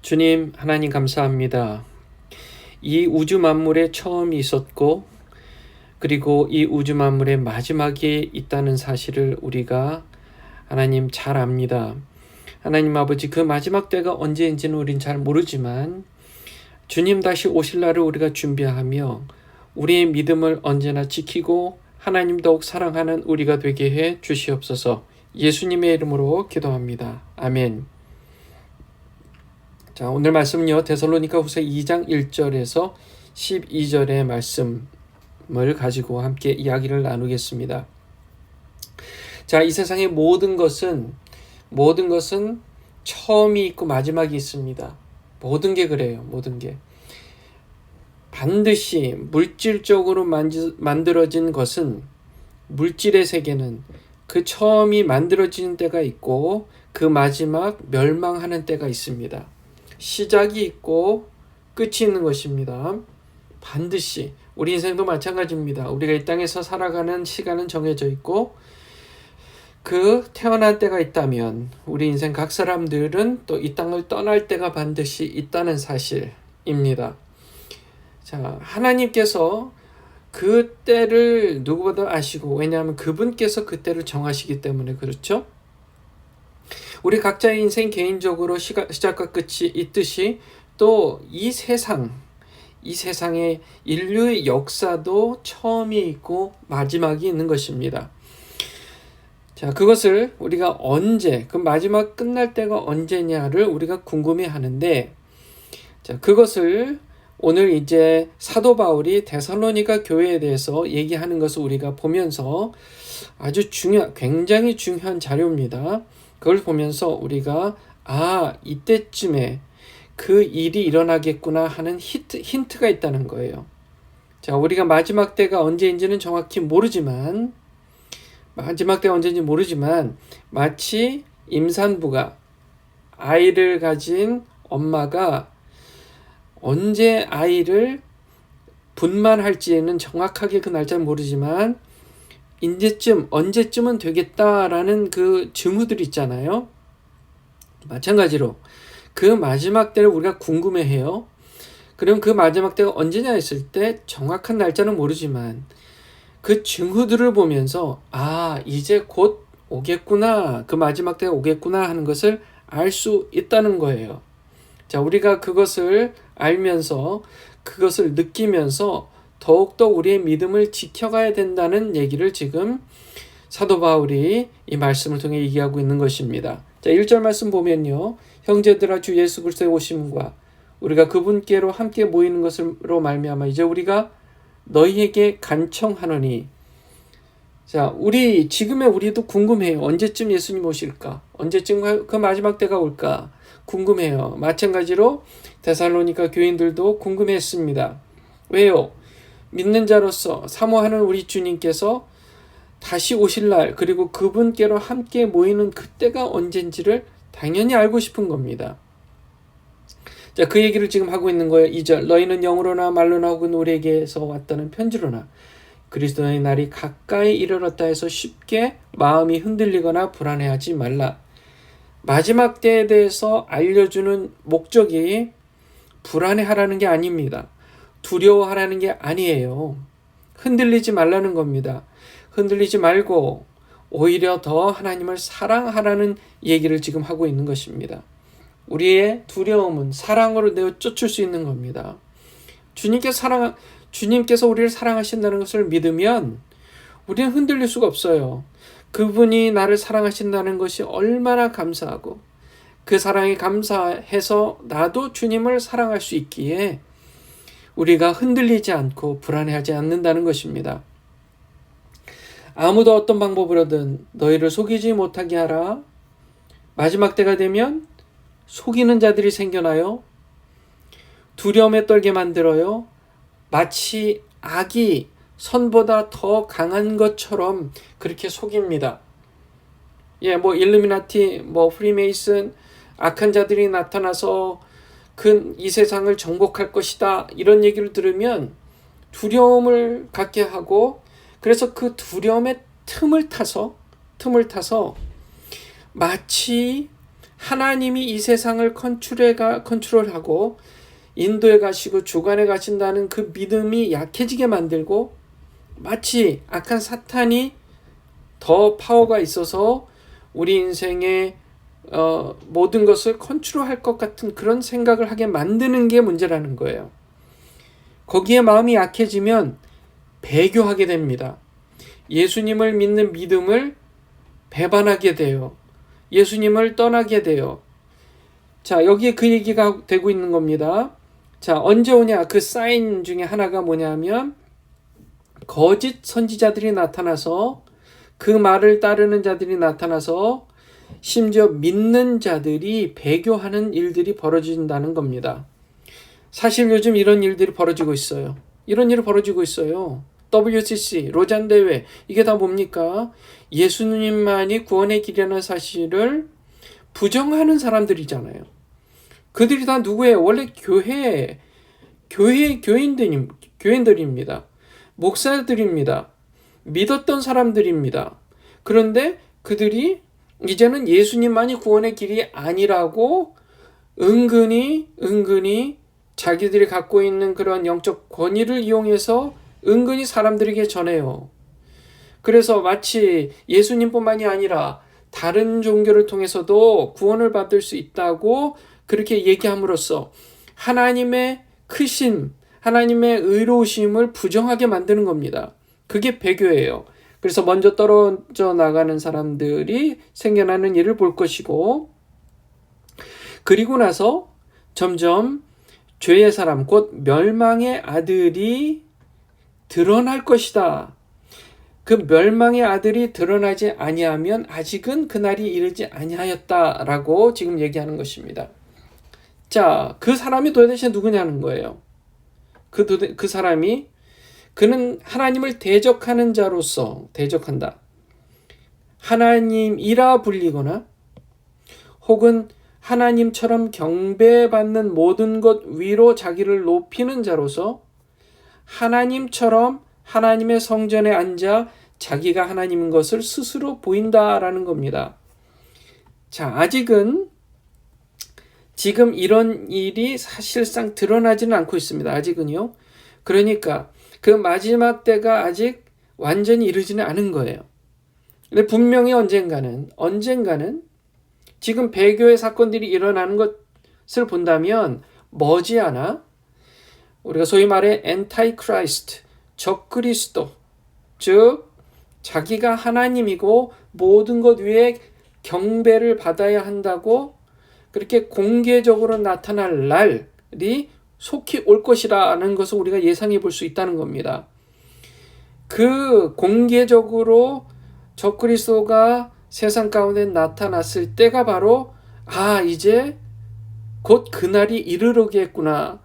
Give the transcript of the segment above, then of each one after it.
주님 하나님 감사합니다. 이 우주 만물에 처음이 있었고 그리고 이 우주 만물의 마지막이 있다는 사실을 우리가 하나님 잘 압니다. 하나님 아버지, 그 마지막 때가 언제인지는 우린 잘 모르지만 주님 다시 오실 날을 우리가 준비하며 우리의 믿음을 언제나 지키고 하나님 더욱 사랑하는 우리가 되게 해 주시옵소서. 예수님의 이름으로 기도합니다. 아멘. 자, 오늘 말씀은요, 데살로니가 후서 2장 1절에서 12절의 말씀을 가지고 함께 이야기를 나누겠습니다. 자, 이 세상의 모든 것은 처음이 있고 마지막이 있습니다. 모든 게 그래요. 모든 게. 반드시 물질적으로 만들어진 것은, 물질의 세계는 그 처음이 만들어지는 때가 있고 그 마지막 멸망하는 때가 있습니다. 시작이 있고 끝이 있는 것입니다. 반드시. 우리 인생도 마찬가지입니다. 우리가 이 땅에서 살아가는 시간은 정해져 있고 그 태어날 때가 있다면 우리 인생 각 사람들은 또 이 땅을 떠날 때가 반드시 있다는 사실입니다. 자, 하나님께서 그 때를 누구보다 아시고, 왜냐하면 그분께서 그 때를 정하시기 때문에 그렇죠. 우리 각자의 인생 개인적으로 시작과 끝이 있듯이 또 이 세상의 인류의 역사도 처음이 있고 마지막이 있는 것입니다. 자, 그것을 우리가 언제, 그 마지막 끝날 때가 언제냐를 우리가 궁금해 하는데, 자, 그것을 오늘 이제 사도 바울이 데살로니가 교회에 대해서 얘기하는 것을 우리가 보면서 아주 굉장히 중요한 자료입니다. 그걸 보면서 우리가 이때쯤에 그 일이 일어나겠구나 하는 힌트가 있다는 거예요. 자, 우리가 마지막 때가 언제인지는 정확히 모르지만 마치 임산부가, 아이를 가진 엄마가 언제 아이를 분만할지는 정확하게 그 날짜는 모르지만 언제쯤은 되겠다라는 그 징후들이 있잖아요. 마찬가지로 그 마지막 때를 우리가 궁금해해요. 그럼 그 마지막 때가 언제냐 했을 때 정확한 날짜는 모르지만 그 징후들을 보면서 이제 곧 오겠구나, 그 마지막 때가 오겠구나 하는 것을 알 수 있다는 거예요. 자, 우리가 그것을 알면서, 그것을 느끼면서 더욱더 우리의 믿음을 지켜가야 된다는 얘기를 지금 사도 바울이 이 말씀을 통해 얘기하고 있는 것입니다. 자, 1절 말씀 보면요, 형제들아 주 예수 그리스도의 오심과 우리가 그분께로 함께 모이는 것으로 말미암아 이제 우리가 너희에게 간청하노니. 자, 우리도 궁금해요. 언제쯤 예수님 오실까? 언제쯤 그 마지막 때가 올까? 궁금해요. 마찬가지로 데살로니가 교인들도 궁금했습니다. 왜요? 믿는 자로서 사모하는 우리 주님께서 다시 오실 날, 그리고 그분께로 함께 모이는 그때가 언젠지를 당연히 알고 싶은 겁니다. 자, 그 얘기를 지금 하고 있는 거예요. 2절, 너희는 영으로나 말로나 혹은 우리에게서 왔다는 편지로나 그리스도의 날이 가까이 이르렀다 해서 쉽게 마음이 흔들리거나 불안해하지 말라. 마지막 때에 대해서 알려주는 목적이 불안해하라는 게 아닙니다. 두려워하라는 게 아니에요. 흔들리지 말라는 겁니다. 흔들리지 말고 오히려 더 하나님을 사랑하라는 얘기를 지금 하고 있는 것입니다. 우리의 두려움은 사랑으로 내어 쫓을 수 있는 겁니다. 주님께서 우리를 사랑하신다는 것을 믿으면 우리는 흔들릴 수가 없어요. 그분이 나를 사랑하신다는 것이 얼마나 감사하고 그 사랑에 감사해서 나도 주님을 사랑할 수 있기에 우리가 흔들리지 않고 불안해하지 않는다는 것입니다. 아무도 어떤 방법으로든 너희를 속이지 못하게 하라. 마지막 때가 되면 속이는 자들이 생겨나요. 두려움에 떨게 만들어요. 마치 악이 선보다 더 강한 것처럼 그렇게 속입니다. 일루미나티, 프리메이슨, 악한 자들이 나타나서 이 세상을 정복할 것이다, 이런 얘기를 들으면 두려움을 갖게 하고, 그래서 그 두려움의 틈을 타서 마치 하나님이 이 세상을 컨트롤하고 인도에 가시고 주관해 가신다는 그 믿음이 약해지게 만들고, 마치 악한 사탄이 더 파워가 있어서 우리 인생의 모든 것을 컨트롤할 것 같은 그런 생각을 하게 만드는 게 문제라는 거예요. 거기에 마음이 약해지면 배교하게 됩니다. 예수님을 믿는 믿음을 배반하게 돼요. 예수님을 떠나게 돼요. 자, 여기에 그 얘기가 되고 있는 겁니다. 자, 언제 오냐? 그 사인 중에 하나가 뭐냐면, 거짓 선지자들이 나타나서, 그 말을 따르는 자들이 나타나서 심지어 믿는 자들이 배교하는 일들이 벌어진다는 겁니다. 사실 요즘 이런 일들이 벌어지고 있어요. 이런 일이 벌어지고 있어요. WCC, 로잔 대회, 이게 다 뭡니까? 예수님만이 구원의 길이라는 사실을 부정하는 사람들이잖아요. 그들이 다 누구예요? 원래 교인들입니다. 목사들입니다. 믿었던 사람들입니다. 그런데 그들이 이제는 예수님만이 구원의 길이 아니라고 은근히 자기들이 갖고 있는 그런 영적 권위를 이용해서 은근히 사람들에게 전해요. 그래서 마치 예수님뿐만이 아니라 다른 종교를 통해서도 구원을 받을 수 있다고 그렇게 얘기함으로써 하나님의 크심, 하나님의 의로우심을 부정하게 만드는 겁니다. 그게 배교예요. 그래서 먼저 떨어져 나가는 사람들이 생겨나는 일을 볼 것이고, 그리고 나서 점점 죄의 사람, 곧 멸망의 아들이 드러날 것이다. 그 멸망의 아들이 드러나지 아니하면 아직은 그날이 이르지 아니하였다라고 지금 얘기하는 것입니다. 자, 그 사람이 도대체 누구냐는 거예요. 그 사람이, 그는 하나님을 대적하는 자로서 대적한다. 하나님이라 불리거나 혹은 하나님처럼 경배받는 모든 것 위로 자기를 높이는 자로서 하나님처럼 하나님의 성전에 앉아 자기가 하나님인 것을 스스로 보인다라는 겁니다. 자, 아직은 지금 이런 일이 사실상 드러나지는 않고 있습니다. 아직은요. 그러니까 그 마지막 때가 아직 완전히 이르지는 않은 거예요. 근데 분명히 언젠가는 지금 배교의 사건들이 일어나는 것을 본다면 머지않아 우리가 소위 말해 엔타이크라이스트, 적그리스도, 즉 자기가 하나님이고 모든 것 위에 경배를 받아야 한다고 그렇게 공개적으로 나타날 날이 속히 올 것이라는 것을 우리가 예상해 볼 수 있다는 겁니다. 그 공개적으로 적그리스도가 세상 가운데 나타났을 때가 바로 이제 곧 그날이 이르르겠구나,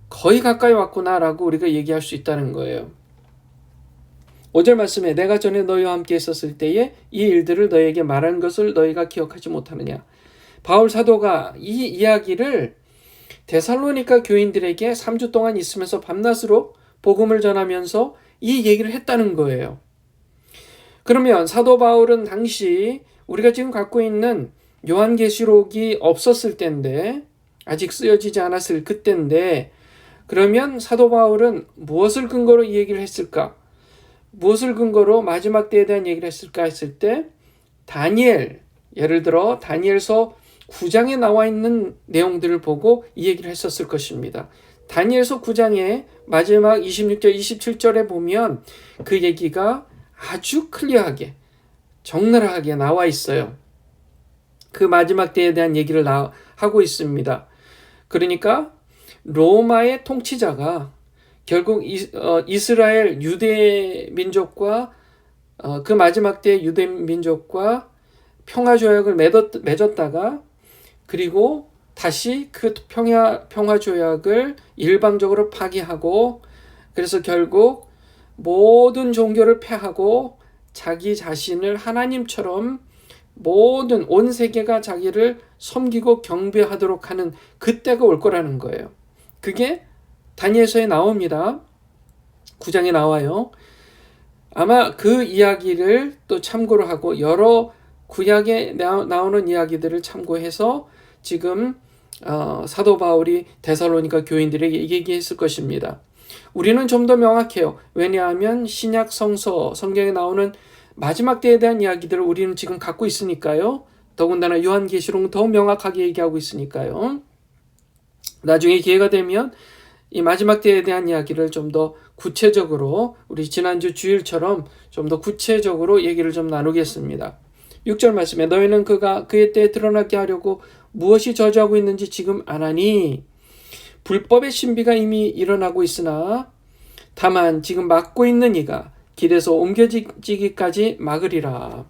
거의 가까이 왔구나라고 우리가 얘기할 수 있다는 거예요. 5절 말씀에 내가 전에 너희와 함께 있었을 때에 이 일들을 너희에게 말한 것을 너희가 기억하지 못하느냐. 바울 사도가 이 이야기를 데살로니가 교인들에게 3주 동안 있으면서 밤낮으로 복음을 전하면서 이 얘기를 했다는 거예요. 그러면 사도 바울은 당시 우리가 지금 갖고 있는 요한계시록이 없었을 때인데, 아직 쓰여지지 않았을 그때인데, 그러면 사도 바울은 무엇을 근거로 이 얘기를 했을까? 무엇을 근거로 마지막 때에 대한 얘기를 했을까 했을 때, 예를 들어 다니엘서 9장에 나와 있는 내용들을 보고 이 얘기를 했었을 것입니다. 다니엘서 9장의 마지막 26절, 27절에 보면 그 얘기가 아주 클리어하게, 적나라하게 나와 있어요. 그 마지막 때에 대한 얘기를 하고 있습니다. 그러니까 로마의 통치자가 결국 이스라엘 유대 민족과 그 마지막 때의 유대 민족과 평화조약을 맺었다가 그리고 다시 그 평화조약을 일방적으로 파기하고, 그래서 결국 모든 종교를 폐하고 자기 자신을 하나님처럼 모든 온 세계가 자기를 섬기고 경배하도록 하는 그때가 올 거라는 거예요. 그게 다니엘서에 나옵니다. 9장에 나와요. 아마 그 이야기를 또 참고로 하고 여러 구약에 나오는 이야기들을 참고해서 지금 사도 바울이 데살로니가 교인들에게 얘기했을 것입니다. 우리는 좀 더 명확해요. 왜냐하면 신약 성경에 나오는 마지막 때에 대한 이야기들을 우리는 지금 갖고 있으니까요. 더군다나 요한계시록은 더 명확하게 얘기하고 있으니까요. 나중에 기회가 되면 이 마지막 때에 대한 이야기를 좀 더 구체적으로 우리 지난주 주일처럼 좀 더 구체적으로 얘기를 좀 나누겠습니다. 6절 말씀에 너희는 그의 때에 드러나게 하려고 무엇이 저주하고 있는지 지금 아나니 불법의 신비가 이미 일어나고 있으나 다만 지금 막고 있는 이가 길에서 옮겨지기까지 막으리라.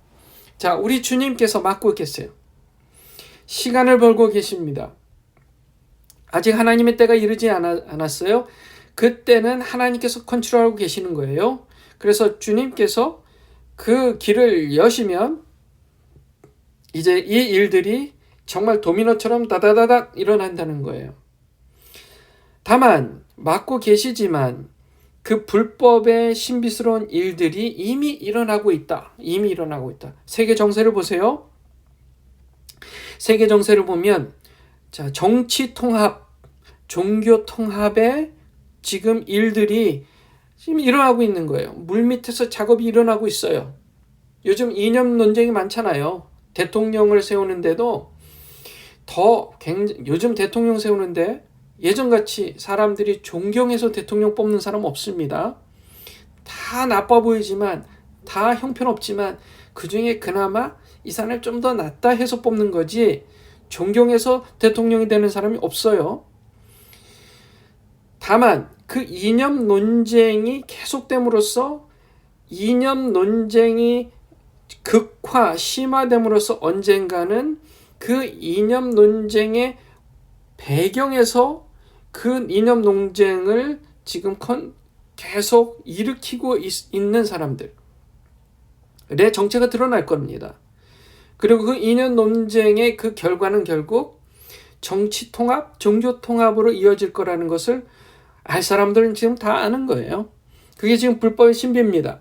자, 우리 주님께서 막고 계세요. 시간을 벌고 계십니다. 아직 하나님의 때가 이르지 않았어요. 그때는 하나님께서 컨트롤하고 계시는 거예요. 그래서 주님께서 그 길을 여시면 이제 이 일들이 정말 도미노처럼 다다다닥 일어난다는 거예요. 다만 막고 계시지만 그 불법의 신비스러운 일들이 이미 일어나고 있다. 세계 정세를 보세요. 세계 정세를 보면 자, 정치 통합, 종교 통합의 지금 일들이 지금 일어나고 있는 거예요. 물밑에서 작업이 일어나고 있어요. 요즘 이념 논쟁이 많잖아요. 대통령을 세우는데도 요즘 대통령 세우는데 예전같이 사람들이 존경해서 대통령 뽑는 사람 없습니다. 다 나빠 보이지만 다 형편없지만 그중에 그나마 이 사람이 좀 더 낫다 해서 뽑는 거지 존경해서 대통령이 되는 사람이 없어요. 다만 그 이념 논쟁이 계속됨으로써 이념 논쟁이 극화, 심화됨으로써 언젠가는 그 이념 논쟁의 배경에서 그 이념 논쟁을 지금 계속 일으키고 있는 사람들의 정체가 드러날 겁니다. 그리고 그 이념 논쟁의 그 결과는 결국 정치 통합, 종교 통합으로 이어질 거라는 것을 알 사람들은 지금 다 아는 거예요. 그게 지금 불법의 신비입니다.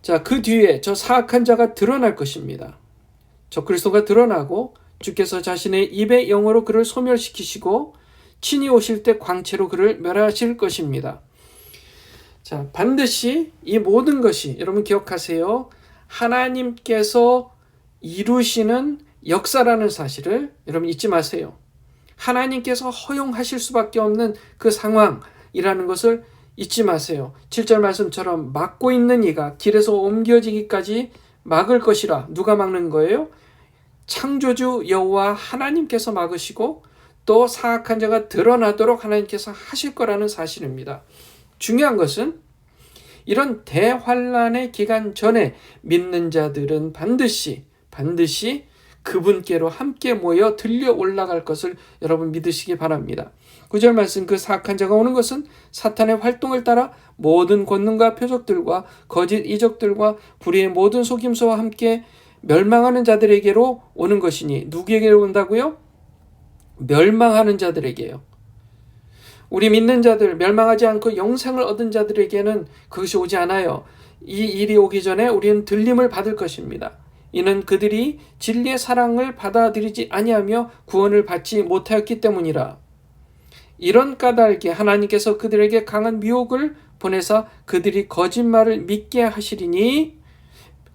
자, 그 뒤에 저 사악한 자가 드러날 것입니다. 저 그리스도가 드러나고 주께서 자신의 입의 영으로 그를 소멸시키시고 친히 오실 때 광채로 그를 멸하실 것입니다. 자, 반드시 이 모든 것이 여러분 기억하세요. 하나님께서 이루시는 역사라는 사실을 여러분 잊지 마세요. 하나님께서 허용하실 수밖에 없는 그 상황이라는 것을 잊지 마세요. 7절 말씀처럼 막고 있는 이가 길에서 옮겨지기까지 막을 것이라. 누가 막는 거예요? 창조주 여호와 하나님께서 막으시고 또 사악한 자가 드러나도록 하나님께서 하실 거라는 사실입니다. 중요한 것은 이런 대환란의 기간 전에 믿는 자들은 반드시 그분께로 함께 모여 들려 올라갈 것을 여러분 믿으시기 바랍니다. 9절 말씀 그 사악한 자가 오는 것은 사탄의 활동을 따라 모든 권능과 표적들과 거짓 이적들과 불의의 모든 속임수와 함께 멸망하는 자들에게로 오는 것이니 누구에게로 온다고요? 멸망하는 자들에게요. 우리 믿는 자들 멸망하지 않고 영생을 얻은 자들에게는 그것이 오지 않아요. 이 일이 오기 전에 우리는 들림을 받을 것입니다. 이는 그들이 진리의 사랑을 받아들이지 아니하며 구원을 받지 못하였기 때문이라. 이런 까닭에 하나님께서 그들에게 강한 미혹을 보내사 그들이 거짓말을 믿게 하시리니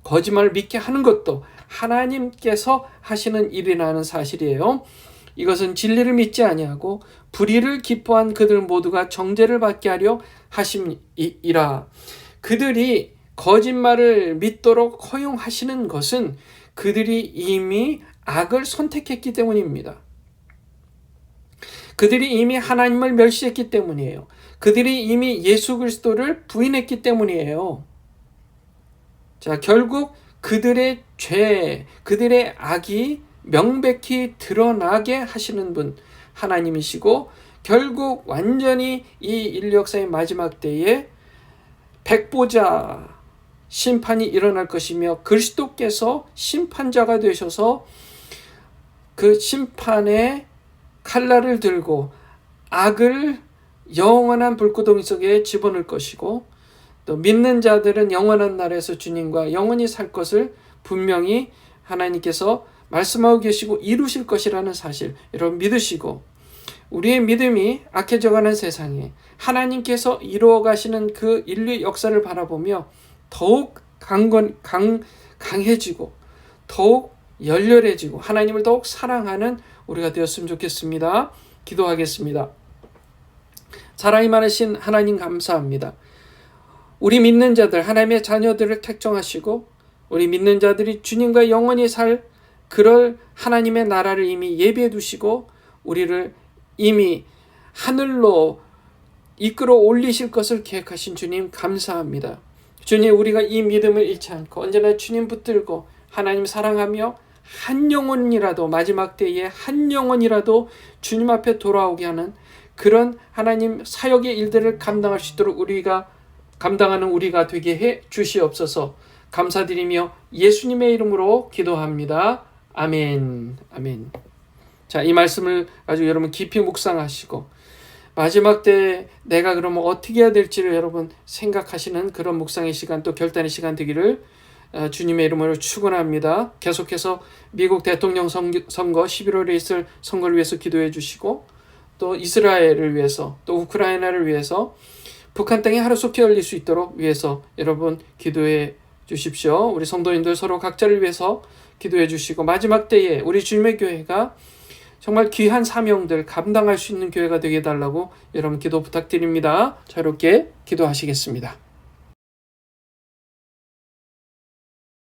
거짓말을 믿게 하는 것도 하나님께서 하시는 일이라는 사실이에요. 이것은 진리를 믿지 아니하고 불의를 기뻐한 그들 모두가 정죄를 받게 하려 하심이라. 그들이 거짓말을 믿도록 허용하시는 것은 그들이 이미 악을 선택했기 때문입니다. 그들이 이미 하나님을 멸시했기 때문이에요. 그들이 이미 예수 그리스도를 부인했기 때문이에요. 자, 결국 그들의 죄, 그들의 악이 명백히 드러나게 하시는 분 하나님이시고 결국 완전히 이 인류 역사의 마지막 때에 백보자 심판이 일어날 것이며 그리스도께서 심판자가 되셔서 그 심판의 칼날을 들고 악을 영원한 불구덩이 속에 집어넣을 것이고 또 믿는 자들은 영원한 나라에서 주님과 영원히 살 것을 분명히 하나님께서 말씀하고 계시고 이루실 것이라는 사실 여러분 믿으시고, 우리의 믿음이 악해져가는 세상에 하나님께서 이루어 가시는 그 인류 역사를 바라보며 더욱 강해지고 더욱 열렬해지고 하나님을 더욱 사랑하는 우리가 되었으면 좋겠습니다. 기도하겠습니다. 사랑이 많으신 하나님 감사합니다. 우리 믿는 자들, 하나님의 자녀들을 택정하시고 우리 믿는 자들이 주님과 영원히 살 그럴 하나님의 나라를 이미 예비해 두시고 우리를 이미 하늘로 이끌어 올리실 것을 계획하신 주님 감사합니다. 주님, 우리가 이 믿음을 잃지 않고 언제나 주님 붙들고 하나님 사랑하며 한 영혼이라도, 마지막 때에 한 영혼이라도 주님 앞에 돌아오게 하는 그런 하나님 사역의 일들을 감당할 수 있도록 감당하는 우리가 되게 해 주시옵소서. 감사드리며 예수님의 이름으로 기도합니다. 아멘. 아멘. 자, 이 말씀을 아주 여러분 깊이 묵상하시고 마지막 때 내가 그러면 어떻게 해야 될지를 여러분 생각하시는 그런 묵상의 시간, 또 결단의 시간 되기를 주님의 이름으로 축원합니다. 계속해서 미국 대통령 선거 11월에 있을 선거를 위해서 기도해 주시고, 또 이스라엘을 위해서, 또 우크라이나를 위해서, 북한 땅이 하루속히 열릴 수 있도록 위해서 여러분 기도해 주십시오. 우리 성도님들 서로 각자를 위해서 기도해 주시고, 마지막 때에 우리 주님의 교회가 정말 귀한 사명들 감당할 수 있는 교회가 되게 해달라고 여러분 기도 부탁드립니다. 자유롭게 기도하시겠습니다.